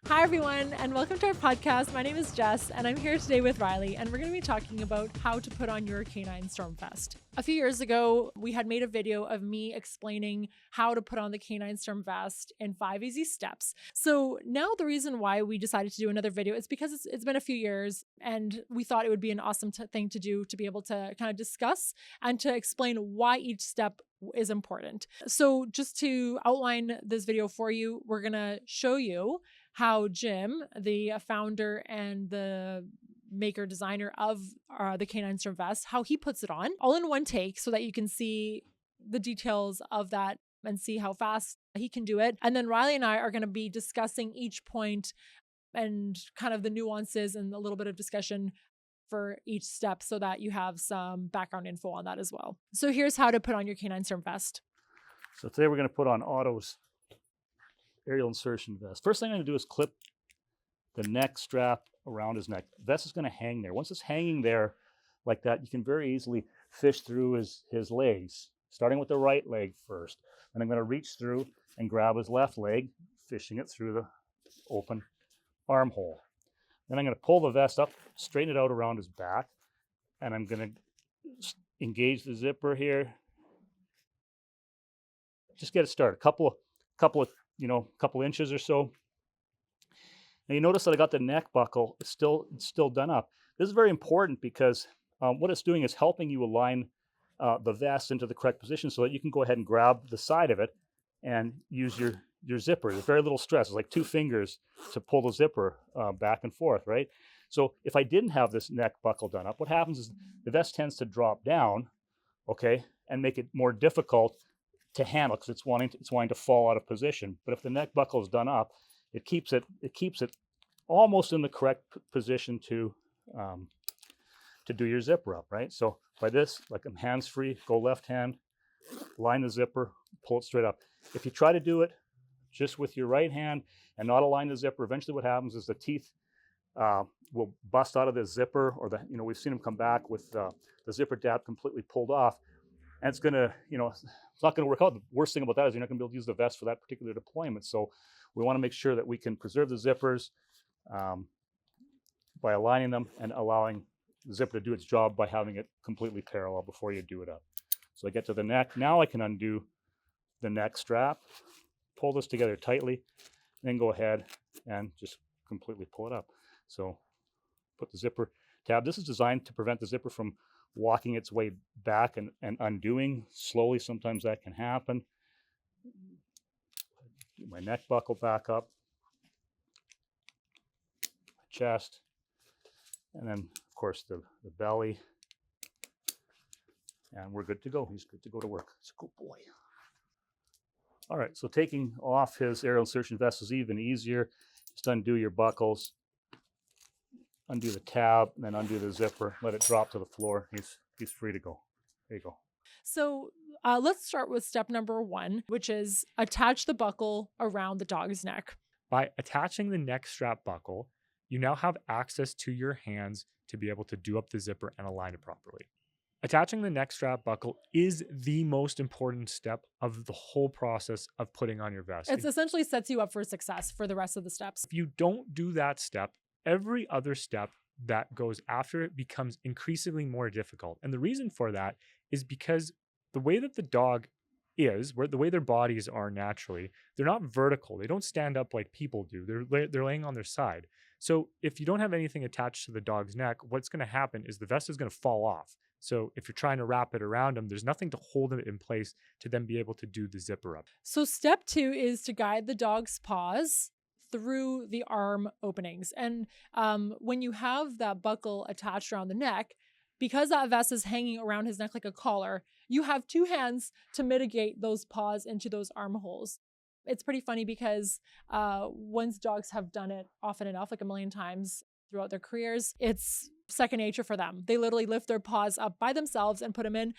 Hi, everyone, and welcome to our podcast. My name is Jess, and I'm here today with Riley, and we're going to be talking about how to put on your canine storm vest. A few years ago, we had made a video of me explaining how to put on the canine storm vest in 5 easy steps. So now the reason why we decided to do another video is because it's been a few years, and we thought it would be an awesome thing to do to be able to kind of discuss and to explain why each step is important. So just to outline this video for you, we're going to show you how Jim, the founder and the maker designer of the canine storm vest, how he puts it on all in one take so that you can see the details of that and see how fast he can do it. And then Riley and I are going to be discussing each point and kind of the nuances and a little bit of discussion for each step so that you have some background info on that as well. So here's how to put on your canine storm vest. So today we're going to put on Otto's aerial insertion vest. First thing I'm going to do is clip the neck strap around his neck. The vest is going to hang there. Once it's hanging there like that, you can very easily fish through his legs, starting with the right leg first. Then I'm going to reach through and grab his left leg, fishing it through the open armhole. Then I'm going to pull the vest up, straighten it out around his back, and I'm going to engage the zipper here. Just get it started. Couple inches or so. Now you notice that I got the neck buckle. It's still done up. This is very important because what it's doing is helping you align the vest into the correct position so that you can go ahead and grab the side of it and use your zipper. There's very little stress. It's like 2 fingers to pull the zipper back and forth, right? So if I didn't have this neck buckle done up, what happens is the vest tends to drop down, okay, and make it more difficult to handle because it's wanting to fall out of position. But if the neck buckle is done up, it keeps it almost in the correct position to do your zipper up, right? So by this, like I'm hands free, go left hand, line the zipper, pull it straight up. If you try to do it just with your right hand and not align the zipper, eventually what happens is the teeth will bust out of the zipper, or we've seen them come back with the zipper tab completely pulled off. And it's going to, it's not going to work out. The worst thing about that is you're not going to be able to use the vest for that particular deployment. So we want to make sure that we can preserve the zippers by aligning them and allowing the zipper to do its job by having it completely parallel before you do it up. So I get to the neck. Now I can undo the neck strap, pull this together tightly, then go ahead and just completely pull it up. So put the zipper tab. This is designed to prevent the zipper from walking its way back and undoing slowly. Sometimes that can happen. Do my neck buckle back up, my chest, and then of course the belly, and we're good to go. He's good to go to work. It's a good boy. All right, so taking off his aerial insertion vest is even easier. Just undo your buckles, undo the tab, and then undo the zipper. Let it drop to the floor. He's free to go. There you go. So let's start with step number 1, which is attach the buckle around the dog's neck. By attaching the neck strap buckle, you now have access to your hands to be able to do up the zipper and align it properly. Attaching the neck strap buckle is the most important step of the whole process of putting on your vest. It essentially sets you up for success for the rest of the steps. If you don't do that step, every other step that goes after it becomes increasingly more difficult. And the reason for that is because the way that the dog is, the way their bodies are naturally, they're not vertical. They don't stand up like people do. They're laying on their side. So if you don't have anything attached to the dog's neck, what's going to happen is the vest is going to fall off. So if you're trying to wrap it around them, there's nothing to hold it in place to then be able to do the zipper up. So step 2 is to guide the dog's paws through the arm openings. And when you have that buckle attached around the neck, because that vest is hanging around his neck like a collar, you have 2 hands to mitigate those paws into those armholes. It's pretty funny because once dogs have done it often enough, like a million times throughout their careers, it's second nature for them. They literally lift their paws up by themselves and put them in.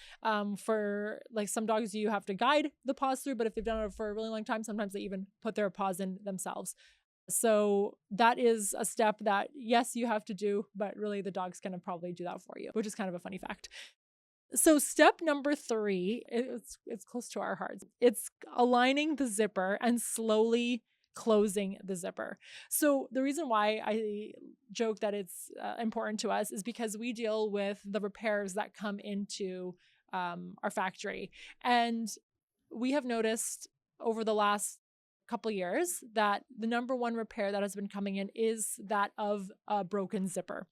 For like some dogs, you have to guide the paws through, but if they've done it for a really long time, sometimes they even put their paws in themselves. So that is a step that, yes, you have to do, but really the dog's going to probably do that for you, which is kind of a funny fact. So step number 3, it's close to our hearts. It's aligning the zipper and slowly closing the zipper. So the reason why I joke that it's important to us is because we deal with the repairs that come into our factory. And we have noticed over the last couple years that the number one repair that has been coming in is that of a broken zipper.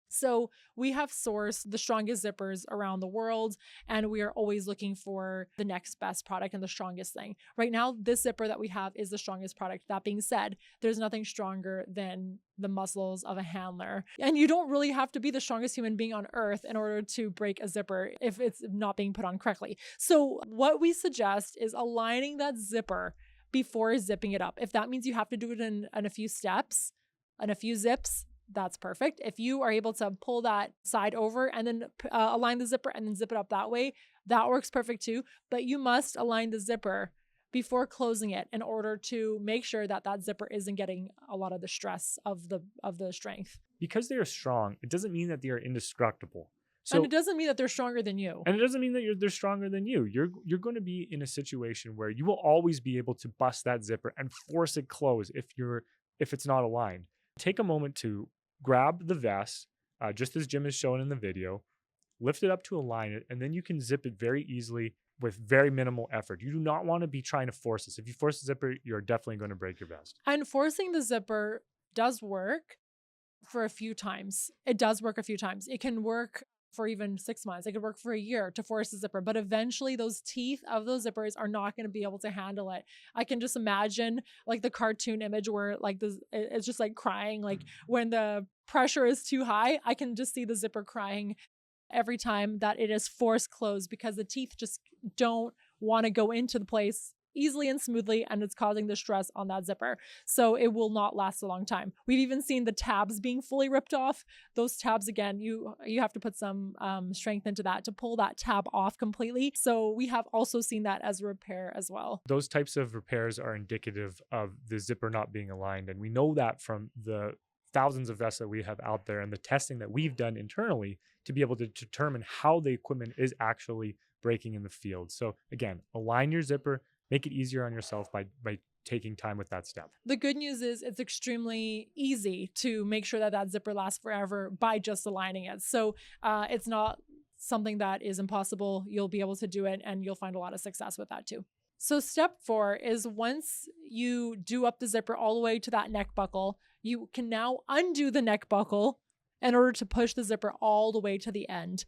So we have sourced the strongest zippers around the world, and we are always looking for the next best product and the strongest thing. Right now, this zipper that we have is the strongest product. That being said, there's nothing stronger than the muscles of a handler. And you don't really have to be the strongest human being on earth in order to break a zipper if it's not being put on correctly. So what we suggest is aligning that zipper before zipping it up. If that means you have to do it in a few steps and a few zips, that's perfect. If you are able to pull that side over and then align the zipper and then zip it up that way, that works perfect too. But you must align the zipper before closing it in order to make sure that that zipper isn't getting a lot of the stress of the strength. Because they are strong, it doesn't mean that they are indestructible. So, and it doesn't mean that they're stronger than you. And it doesn't mean that they're stronger than you. You're going to be in a situation where you will always be able to bust that zipper and force it close if it's not aligned. Take a moment to grab the vest, just as Jim is showing in the video, lift it up to align it, and then you can zip it very easily with very minimal effort. You do not want to be trying to force this. If you force the zipper, you're definitely going to break your vest. And forcing the zipper does work for a few times. It does work a few times. It can work for even 6 months. It could work for a year to force the zipper, but eventually those teeth of those zippers are not going to be able to handle it. I can just imagine like the cartoon image where like it's just like crying, like when the pressure is too high, I can just see the zipper crying every time that it is forced closed because the teeth just don't want to go into the place easily and smoothly, and it's causing the stress on that zipper. So it will not last a long time. We've even seen the tabs being fully ripped off. Those tabs, again, you have to put some strength into that to pull that tab off completely. So we have also seen that as a repair as well. Those types of repairs are indicative of the zipper not being aligned. And we know that from the thousands of vests that we have out there and the testing that we've done internally to be able to determine how the equipment is actually breaking in the field. So again, align your zipper, make it easier on yourself by taking time with that step. The good news is it's extremely easy to make sure that that zipper lasts forever by just aligning it. So it's not something that is impossible. You'll be able to do it and you'll find a lot of success with that too. So step 4 is once you do up the zipper all the way to that neck buckle, you can now undo the neck buckle in order to push the zipper all the way to the end.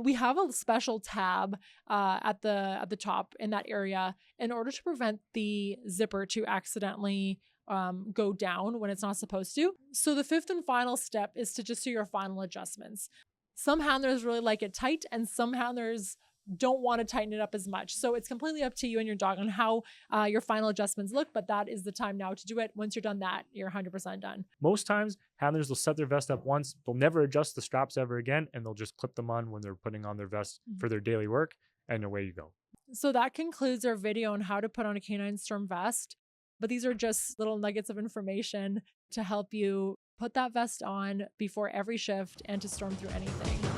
We have a special tab at the top in that area in order to prevent the zipper to accidentally go down when it's not supposed to. So the 5th and final step is to just do your final adjustments. Some handlers really like it tight and some handlers don't want to tighten it up as much. So it's completely up to you and your dog on how your final adjustments look, but that is the time now to do it. Once you're done that, you're 100% done. Most times, handlers will set their vest up once, they'll never adjust the straps ever again, and they'll just clip them on when they're putting on their vest for their daily work, and away you go. So that concludes our video on how to put on a canine storm vest. But these are just little nuggets of information to help you put that vest on before every shift and to storm through anything.